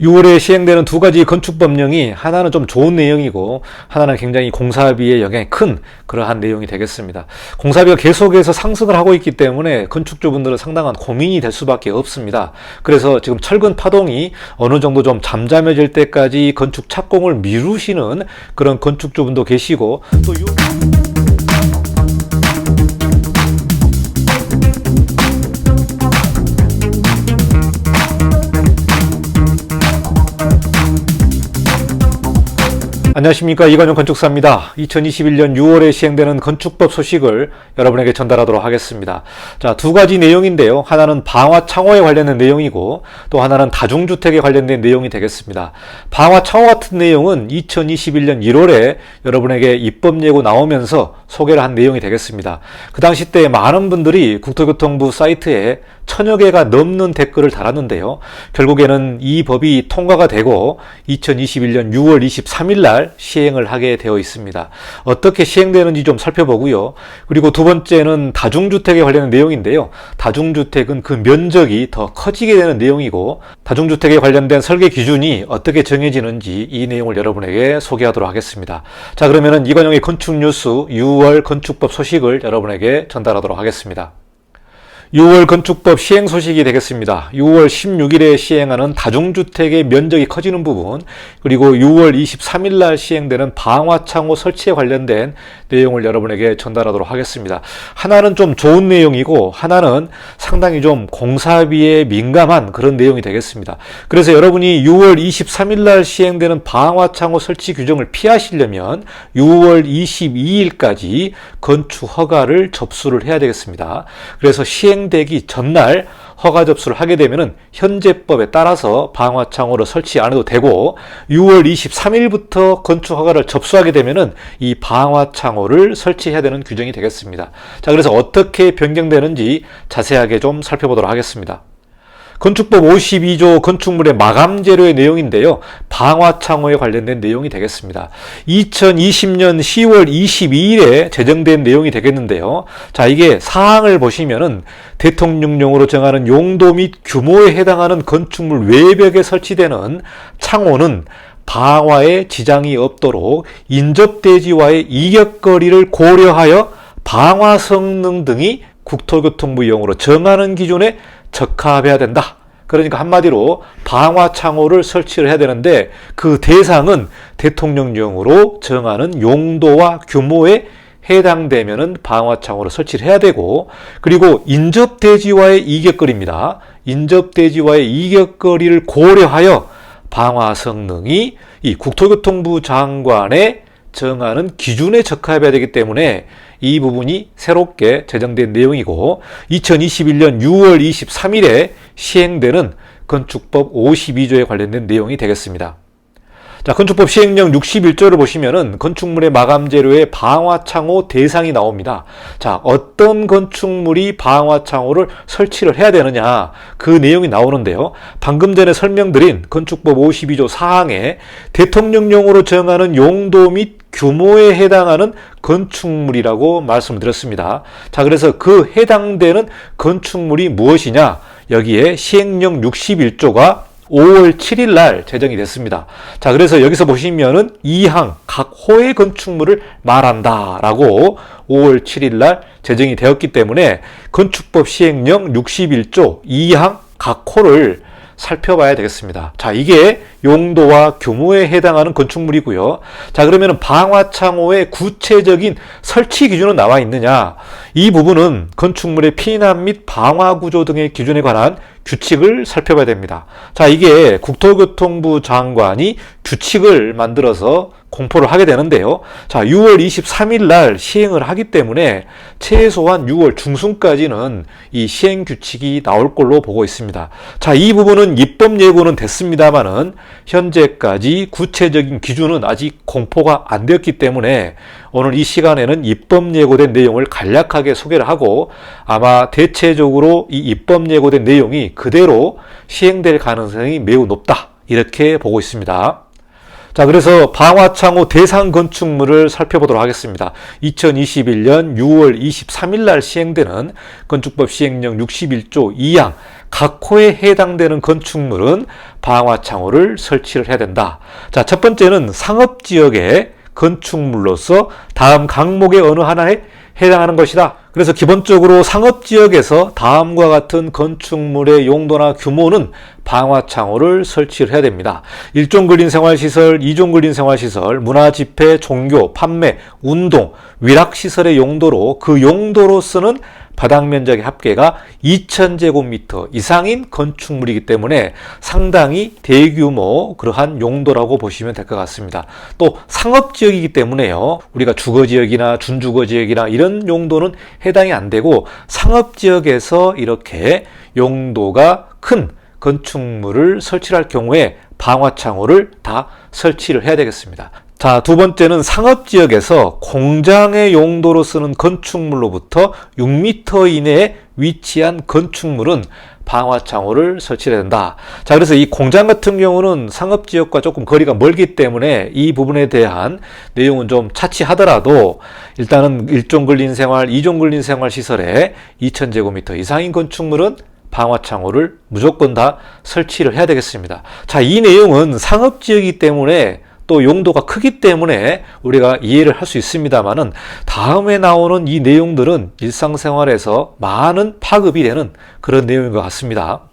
6월에 시행되는 두 가지 건축법령이 하나는 좀 좋은 내용이고 하나는 굉장히 공사비에 영향이 큰 그러한 내용이 되겠습니다. 공사비가 계속해서 상승을 하고 있기 때문에 건축주분들은 상당한 고민이 될 수밖에 없습니다. 그래서 지금 철근 파동이 어느 정도 좀 잠잠해질 때까지 건축 착공을 미루시는 그런 건축주분도 계시고 또 안녕하십니까, 이관용 건축사입니다. 2021년 6월에 시행되는 건축법 소식을 여러분에게 전달하도록 하겠습니다. 자, 두 가지 내용인데요. 하나는 방화 창호에 관련된 내용이고 또 하나는 다중주택에 관련된 내용이 되겠습니다. 방화 창호 같은 내용은 2021년 1월에 여러분에게 입법 예고 나오면서 소개를 한 내용이 되겠습니다. 그 당시 때 많은 분들이 국토교통부 사이트에 1000여 개가 넘는 댓글을 달았는데요. 결국에는 이 법이 통과가 되고 2021년 6월 23일 날 시행을 하게 되어 있습니다. 어떻게 시행되는지 좀 살펴보고요. 그리고 두 번째는 다중주택에 관련된 내용인데요. 다중주택은 그 면적이 더 커지게 되는 내용이고 다중주택에 관련된 설계 기준이 어떻게 정해지는지 이 내용을 여러분에게 소개하도록 하겠습니다. 자, 그러면은 이관용의 건축뉴스 6월 건축법 소식을 여러분에게 전달하도록 하겠습니다. 6월 건축법 시행 소식이 되겠습니다. 6월 16일에 시행하는 다중주택의 면적이 커지는 부분, 그리고 6월 23일 날 시행되는 방화창호 설치에 관련된 내용을 여러분에게 전달하도록 하겠습니다. 하나는 좀 좋은 내용이고 하나는 상당히 좀 공사비에 민감한 그런 내용이 되겠습니다. 그래서 여러분이 6월 23일 날 시행되는 방화창호 설치 규정을 피하시려면 6월 22일까지 건축 허가를 접수를 해야 되겠습니다. 그래서 시행되기 전날 허가 접수를 하게 되면은 현재법에 따라서 방화창호를 설치 안 해도 되고 6월 23일부터 건축 허가를 접수하게 되면은 이 방화창호를 설치해야 되는 규정이 되겠습니다. 자, 그래서 어떻게 변경되는지 자세하게 좀 살펴보도록 하겠습니다. 건축법 52조 건축물의 마감 재료의 내용인데요. 방화창호에 관련된 내용이 되겠습니다. 2020년 10월 22일에 제정된 내용이 되겠는데요. 자, 이게 사항을 보시면은 대통령령으로 정하는 용도 및 규모에 해당하는 건축물 외벽에 설치되는 창호는 방화에 지장이 없도록 인접대지와의 이격거리를 고려하여 방화 성능 등이 국토교통부용으로 정하는 기준에 적합해야 된다. 그러니까 한마디로 방화창호를 설치를 해야 되는데 그 대상은 대통령령으로 정하는 용도와 규모에 해당되면은 방화창호를 설치를 해야 되고, 그리고 인접대지와의 이격거리입니다. 인접대지와의 이격거리를 고려하여 방화 성능이 이 국토교통부 장관의 정하는 기준에 적합해야 되기 때문에 이 부분이 새롭게 제정된 내용이고 2021년 6월 23일에 시행되는 건축법 52조에 관련된 내용이 되겠습니다. 자, 건축법 시행령 61조를 보시면은 건축물의 마감 재료에 방화창호 대상이 나옵니다. 자, 어떤 건축물이 방화창호를 설치를 해야 되느냐, 그 내용이 나오는데요. 방금 전에 설명드린 건축법 52조 사항에 대통령령으로 정하는 용도 및 규모에 해당하는 건축물이라고 말씀드렸습니다. 자, 그래서 그 해당되는 건축물이 무엇이냐, 여기에 시행령 61조가 5월 7일 날 제정이 됐습니다. 자, 그래서 여기서 보시면은 2항 각 호의 건축물을 말한다라고 5월 7일 날 제정이 되었기 때문에 건축법 시행령 61조 2항 각 호를 살펴봐야 되겠습니다. 자, 이게 용도와 규모에 해당하는 건축물이고요. 자, 그러면 방화창호의 구체적인 설치 기준은 나와 있느냐? 이 부분은 건축물의 피난 및 방화 구조 등의 기준에 관한 규칙을 살펴봐야 됩니다. 자, 이게 국토교통부 장관이 규칙을 만들어서 공포를 하게 되는데요. 자, 6월 23일 날 시행을 하기 때문에 최소한 6월 중순까지는 이 시행 규칙이 나올 걸로 보고 있습니다. 자, 이 부분은 입법 예고는 됐습니다만은 현재까지 구체적인 기준은 아직 공포가 안 되었기 때문에 오늘 이 시간에는 입법 예고된 내용을 간략하게 소개를 하고 아마 대체적으로 이 입법 예고된 내용이 그대로 시행될 가능성이 매우 높다, 이렇게 보고 있습니다. 자, 그래서 방화창호 대상 건축물을 살펴보도록 하겠습니다. 2021년 6월 23일 날 시행되는 건축법 시행령 61조 2항 각 호에 해당되는 건축물은 방화창호를 설치를 해야 된다. 자, 첫 번째는 상업지역의 건축물로서 다음 강목의 어느 하나에 해당하는 것이다. 그래서 기본적으로 상업지역에서 다음과 같은 건축물의 용도나 규모는 방화창호를 설치를 해야 됩니다. 1종 근린생활시설, 2종 근린생활시설, 문화집회, 종교, 판매, 운동, 위락시설의 용도로 그 용도로서는 바닥 면적의 합계가 2000제곱미터 이상인 건축물이기 때문에 상당히 대규모 그러한 용도라고 보시면 될 것 같습니다. 또 상업지역이기 때문에요. 우리가 주거지역이나 준주거지역이나 이런 용도는 해당이 안 되고 상업지역에서 이렇게 용도가 큰 건축물을 설치할 경우에 방화창호를 다 설치를 해야 되겠습니다. 자, 두 번째는 상업지역에서 공장의 용도로 쓰는 건축물로부터 6m 이내에 위치한 건축물은 방화창호를 설치해야 된다. 자, 그래서 이 공장 같은 경우는 상업지역과 조금 거리가 멀기 때문에 이 부분에 대한 내용은 좀 차치하더라도 일단은 1종 근린생활, 2종 근린생활 시설에 2000제곱미터 이상인 건축물은 방화창호를 무조건 다 설치를 해야 되겠습니다. 자, 이 내용은 상업지역이기 때문에 또 용도가 크기 때문에 우리가 이해를 할 수 있습니다만은 다음에 나오는 이 내용들은 일상생활에서 많은 파급이 되는 그런 내용인 것 같습니다.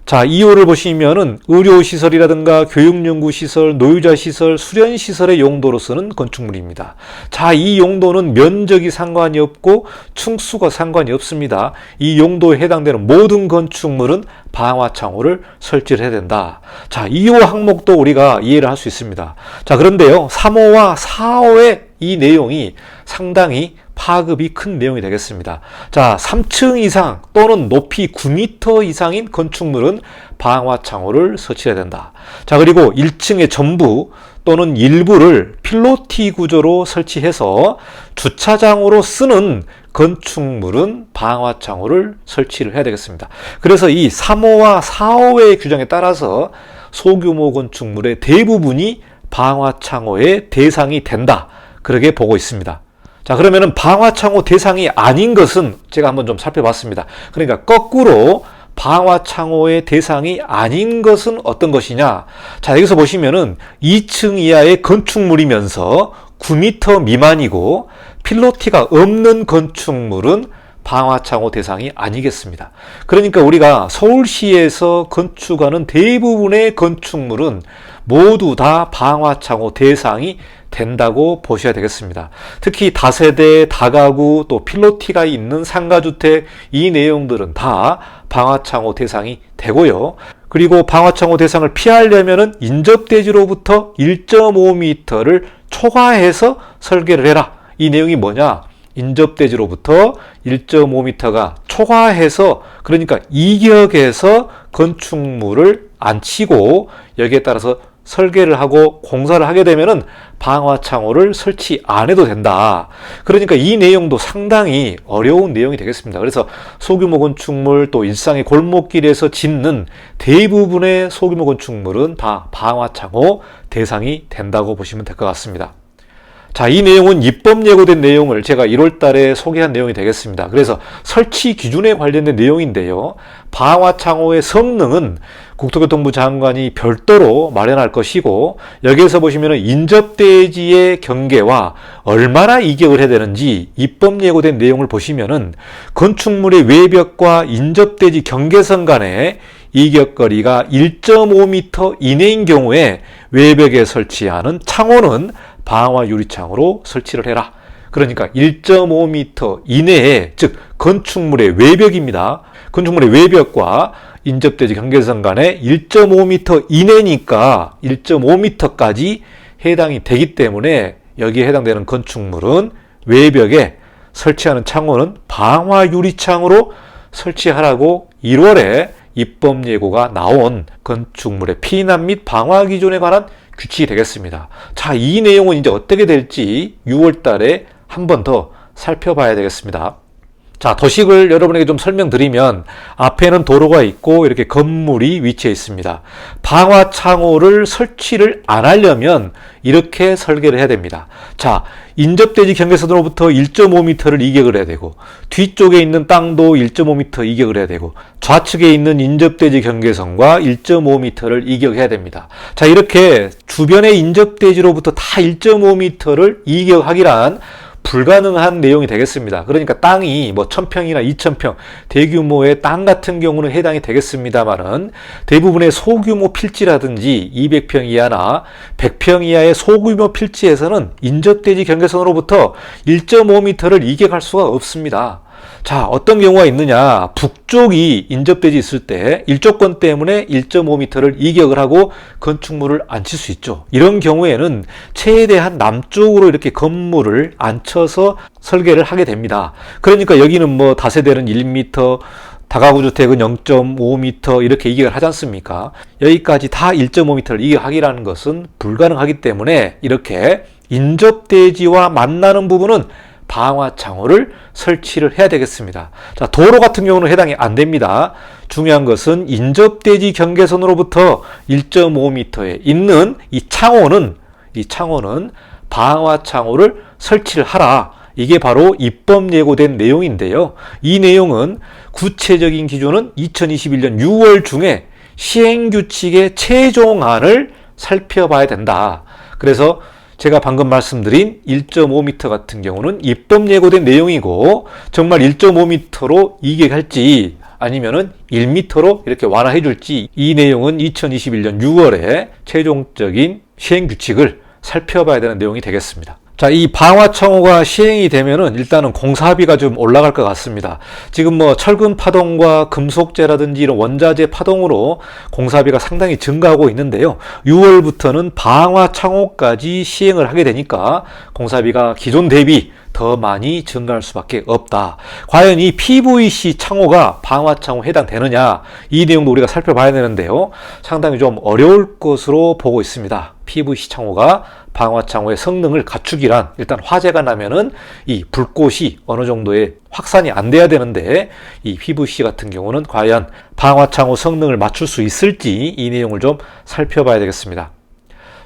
자, 2호를 보시면은 의료시설이라든가 교육연구시설, 노유자시설, 수련시설의 용도로 쓰는 건축물입니다. 자, 이 용도는 면적이 상관이 없고 층수가 상관이 없습니다. 이 용도에 해당되는 모든 건축물은 방화창호를 설치를 해야 된다. 자, 2호 항목도 우리가 이해를 할 수 있습니다. 자, 그런데요, 3호와 4호의 이 내용이 상당히 파급이 큰 내용이 되겠습니다. 자, 3층 이상 또는 높이 9m 이상인 건축물은 방화창호를 설치해야 된다. 자, 그리고 1층의 전부 또는 일부를 필로티 구조로 설치해서 주차장으로 쓰는 건축물은 방화창호를 설치를 해야 되겠습니다. 그래서 이 3호와 4호의 규정에 따라서 소규모 건축물의 대부분이 방화창호의 대상이 된다. 그렇게 보고 있습니다. 자, 그러면은 방화창호 대상이 아닌 것은 제가 한번 좀 살펴봤습니다. 그러니까 거꾸로 방화창호의 대상이 아닌 것은 어떤 것이냐? 자, 여기서 보시면은 2층 이하의 건축물이면서 9m 미만이고 필로티가 없는 건축물은 방화창호 대상이 아니겠습니다. 그러니까 우리가 서울시에서 건축하는 대부분의 건축물은 모두 다 방화창호 대상이 된다고 보셔야 되겠습니다. 특히 다세대, 다가구, 또 필로티가 있는 상가주택 이 내용들은 다 방화창호 대상이 되고요. 그리고 방화창호 대상을 피하려면은 인접대지로부터 1.5m를 초과해서 설계를 해라. 이 내용이 뭐냐? 인접대지로부터 1.5m가 초과해서, 그러니까 이격에서 건축물을 안 치고 여기에 따라서 설계를 하고 공사를 하게 되면은 방화창호를 설치 안 해도 된다. 그러니까 이 내용도 상당히 어려운 내용이 되겠습니다. 그래서 소규모 건축물 또 일상의 골목길에서 짓는 대부분의 소규모 건축물은 다 방화창호 대상이 된다고 보시면 될 것 같습니다. 자, 이 내용은 입법 예고된 내용을 제가 1월 달에 소개한 내용이 되겠습니다. 그래서 설치 기준에 관련된 내용인데요. 방화창호의 성능은 국토교통부 장관이 별도로 마련할 것이고, 여기에서 보시면 인접대지의 경계와 얼마나 이격을 해야 되는지 입법 예고된 내용을 보시면은 건축물의 외벽과 인접대지 경계선 간의 이격거리가 1.5m 이내인 경우에 외벽에 설치하는 창호는 방화 유리창으로 설치를 해라. 그러니까 1.5m 이내에, 즉 건축물의 외벽입니다. 건축물의 외벽과 인접대지 경계선 간에 1.5m 이내니까 1.5m까지 해당이 되기 때문에 여기에 해당되는 건축물은 외벽에 설치하는 창호는 방화 유리창으로 설치하라고 1월에 입법 예고가 나온 건축물의 피난 및 방화 기준에 관한 규칙이 되겠습니다. 자, 이 내용은 이제 어떻게 될지 6월 달에 한 번 더 살펴봐야 되겠습니다. 자, 도식을 여러분에게 좀 설명드리면 앞에는 도로가 있고 이렇게 건물이 위치해 있습니다. 방화창호를 설치를 안 하려면 이렇게 설계를 해야 됩니다. 자, 인접대지 경계선으로부터 1.5m를 이격을 해야 되고 뒤쪽에 있는 땅도 1.5m 이격을 해야 되고 좌측에 있는 인접대지 경계선과 1.5m를 이격해야 됩니다. 자, 이렇게 주변의 인접대지로부터 다 1.5m를 이격하기란 불가능한 내용이 되겠습니다. 그러니까 땅이 뭐 1000평이나 2000평 대규모의 땅 같은 경우는 해당이 되겠습니다만은 대부분의 소규모 필지라든지 200평 이하나 100평 이하의 소규모 필지에서는 인접대지 경계선으로부터 1.5m를 이격할 수가 없습니다. 자, 어떤 경우가 있느냐. 북쪽이 인접대지 있을 때 일조권 때문에 1.5m를 이격을 하고 건축물을 앉힐 수 있죠. 이런 경우에는 최대한 남쪽으로 이렇게 건물을 앉혀서 설계를 하게 됩니다. 그러니까 여기는 뭐 다세대는 1m, 다가구 주택은 0.5m 이렇게 이격을 하지 않습니까? 여기까지 다 1.5m를 이격하기라는 것은 불가능하기 때문에 이렇게 인접대지와 만나는 부분은 방화창호를 설치를 해야 되겠습니다. 자, 도로 같은 경우는 해당이 안 됩니다. 중요한 것은 인접대지 경계선으로부터 1.5m에 있는 이 창호는 방화창호를 설치를 하라. 이게 바로 입법 예고된 내용인데요. 이 내용은 구체적인 기준은 2021년 6월 중에 시행규칙의 최종안을 살펴봐야 된다. 그래서 제가 방금 말씀드린 1.5m 같은 경우는 입법 예고된 내용이고 정말 1.5m로 이격할지 아니면은 1m로 이렇게 완화해 줄지 이 내용은 2021년 6월에 최종적인 시행 규칙을 살펴봐야 되는 내용이 되겠습니다. 자, 이 방화창호가 시행이 되면은 일단은 공사비가 좀 올라갈 것 같습니다. 지금 뭐 철근 파동과 금속재라든지 이런 원자재 파동으로 공사비가 상당히 증가하고 있는데요. 6월부터는 방화창호까지 시행을 하게 되니까 공사비가 기존 대비 더 많이 증가할 수밖에 없다. 과연 이 PVC 창호가 방화창호 해당되느냐? 이 내용도 우리가 살펴봐야 되는데요. 상당히 좀 어려울 것으로 보고 있습니다. PVC 창호가 방화창호의 성능을 갖추기란 일단 화재가 나면은 이 불꽃이 어느 정도의 확산이 안 돼야 되는데 이 PVC 같은 경우는 과연 방화창호 성능을 맞출 수 있을지 이 내용을 좀 살펴봐야 되겠습니다.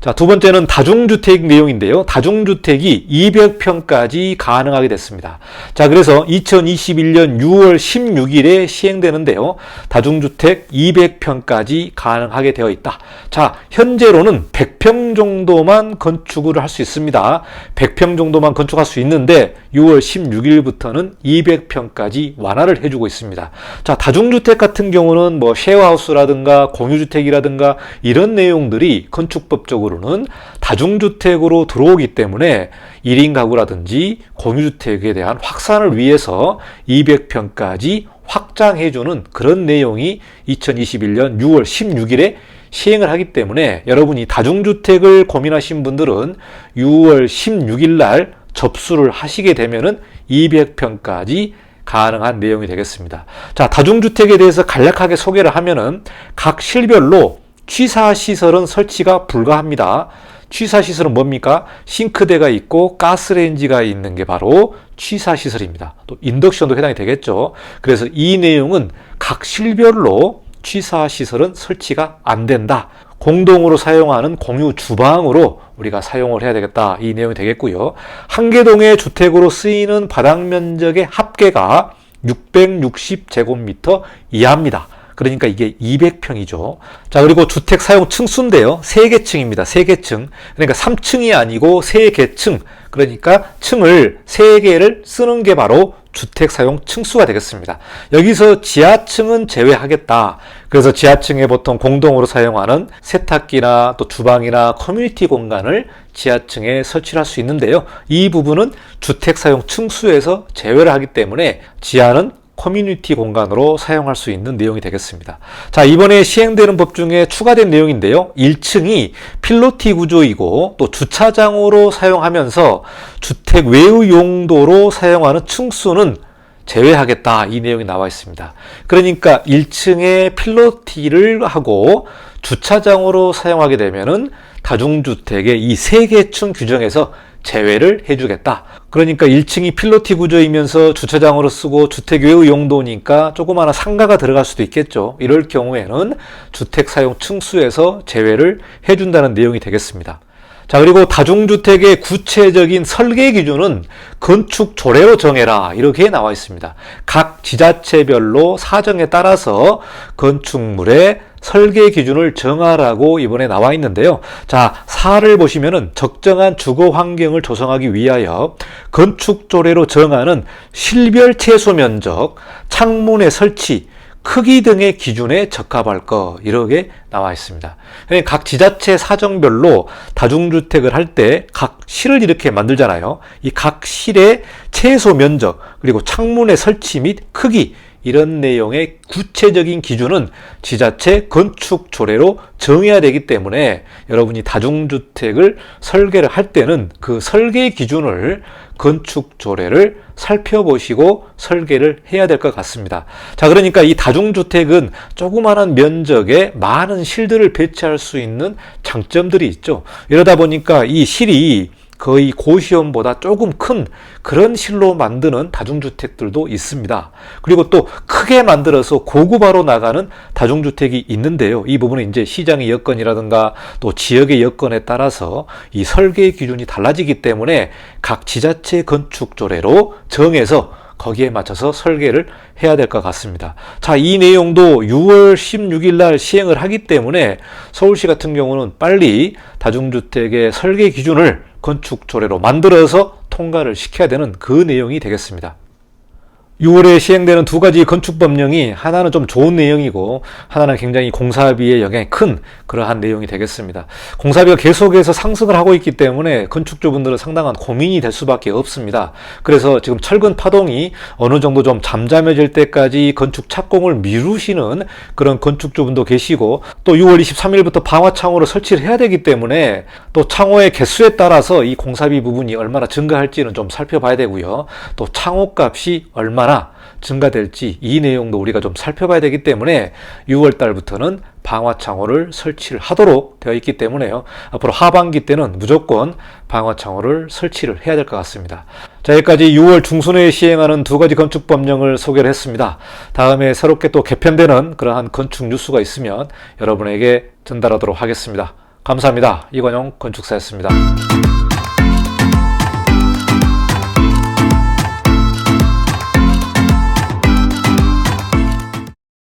자, 두 번째는 다중주택 내용인데요. 다중주택이 200평까지 가능하게 됐습니다. 자, 그래서 2021년 6월 16일에 시행되는데요. 다중주택 200평까지 가능하게 되어 있다. 자, 현재로는 100평 정도만 건축을 할 수 있습니다. 100평 정도만 건축할 수 있는데 6월 16일부터는 200평까지 완화를 해주고 있습니다. 자, 다중주택 같은 경우는 뭐 쉐어하우스라든가 공유주택이라든가 이런 내용들이 건축법적으로 는 다중주택으로 들어오기 때문에 1인 가구라든지 공유주택에 대한 확산을 위해서 200평까지 확장해주는 그런 내용이 2021년 6월 16일에 시행을 하기 때문에 여러분이 다중주택을 고민하신 분들은 6월 16일 날 접수를 하시게 되면은 200평까지 가능한 내용이 되겠습니다. 자, 다중주택에 대해서 간략하게 소개를 하면은 각 실별로 취사시설은 설치가 불가합니다. 취사시설은 뭡니까? 싱크대가 있고 가스레인지가 있는 게 바로 취사시설입니다. 또 인덕션도 해당이 되겠죠. 그래서 이 내용은 각 실별로 취사시설은 설치가 안 된다. 공동으로 사용하는 공유 주방으로 우리가 사용을 해야 되겠다. 이 내용이 되겠고요. 한 개 동의 주택으로 쓰이는 바닥 면적의 합계가 660제곱미터 이하입니다. 그러니까 이게 200평이죠. 자, 그리고 주택 사용 층수인데요. 3개층입니다. 3개층. 그러니까 3층이 아니고 3개층. 그러니까 층을 3개를 쓰는 게 바로 주택 사용 층수가 되겠습니다. 여기서 지하층은 제외하겠다. 그래서 지하층에 보통 공동으로 사용하는 세탁기나 또 주방이나 커뮤니티 공간을 지하층에 설치를 할 수 있는데요. 이 부분은 주택 사용 층수에서 제외를 하기 때문에 지하는 커뮤니티 공간으로 사용할 수 있는 내용이 되겠습니다. 자, 이번에 시행되는 법 중에 추가된 내용인데요. 1층이 필로티 구조이고 또 주차장으로 사용하면서 주택 외의 용도로 사용하는 층수는 제외하겠다. 이 내용이 나와 있습니다. 그러니까 1층에 필로티를 하고 주차장으로 사용하게 되면은 다중주택의 이 3계층 규정에서 제외를 해주겠다. 그러니까 1층이 필로티 구조이면서 주차장으로 쓰고 주택 외의 용도니까 조그마한 상가가 들어갈 수도 있겠죠. 이럴 경우에는 주택 사용 층수에서 제외를 해준다는 내용이 되겠습니다. 자, 그리고 다중주택의 구체적인 설계 기준은 건축 조례로 정해라, 이렇게 나와 있습니다. 각 지자체별로 사정에 따라서 건축물의 설계 기준을 정하라고 이번에 나와 있는데요. 자, 4를 보시면은 적정한 주거 환경을 조성하기 위하여 건축 조례로 정하는 실별 채소 면적, 창문의 설치, 크기 등의 기준에 적합할 것, 이렇게 나와 있습니다. 각 지자체 사정별로 다중주택을 할 때 각 실을 이렇게 만들잖아요. 이 각 실의 채소 면적, 그리고 창문의 설치 및 크기, 이런 내용의 구체적인 기준은 지자체 건축 조례로 정해야 되기 때문에 여러분이 다중주택을 설계를 할 때는 그 설계 기준을 건축 조례를 살펴보시고 설계를 해야 될 것 같습니다. 자, 그러니까 이 다중주택은 조그마한 면적에 많은 실들을 배치할 수 있는 장점들이 있죠. 이러다 보니까 이 실이 거의 고시원보다 조금 큰 그런 실로 만드는 다중주택들도 있습니다. 그리고 또 크게 만들어서 고급화로 나가는 다중주택이 있는데요. 이 부분은 이제 시장의 여건이라든가 또 지역의 여건에 따라서 이 설계 기준이 달라지기 때문에 각 지자체 건축 조례로 정해서 거기에 맞춰서 설계를 해야 될 것 같습니다. 자, 이 내용도 6월 16일 날 시행을 하기 때문에 서울시 같은 경우는 빨리 다중주택의 설계 기준을 건축 조례로 만들어서 통과를 시켜야 되는 그 내용이 되겠습니다. 6월에 시행되는 두 가지 건축법령이 하나는 좀 좋은 내용이고 하나는 굉장히 공사비에 영향이 큰 그러한 내용이 되겠습니다. 공사비가 계속해서 상승을 하고 있기 때문에 건축주분들은 상당한 고민이 될 수밖에 없습니다. 그래서 지금 철근 파동이 어느 정도 좀 잠잠해질 때까지 건축 착공을 미루시는 그런 건축주분도 계시고, 또 6월 23일부터 방화창호를 설치를 해야 되기 때문에 또 창호의 개수에 따라서 이 공사비 부분이 얼마나 증가할지는 좀 살펴봐야 되고요. 또 창호값이 얼마나 증가될지 이 내용도 우리가 좀 살펴봐야 되기 때문에 6월 달부터는 방화창호를 설치를 하도록 되어 있기 때문에요. 앞으로 하반기 때는 무조건 방화창호를 설치를 해야 될 것 같습니다. 자, 여기까지 6월 중순에 시행하는 두 가지 건축법령을 소개를 했습니다. 다음에 새롭게 또 개편되는 그러한 건축 뉴스가 있으면 여러분에게 전달하도록 하겠습니다. 감사합니다. 이관용 건축사였습니다.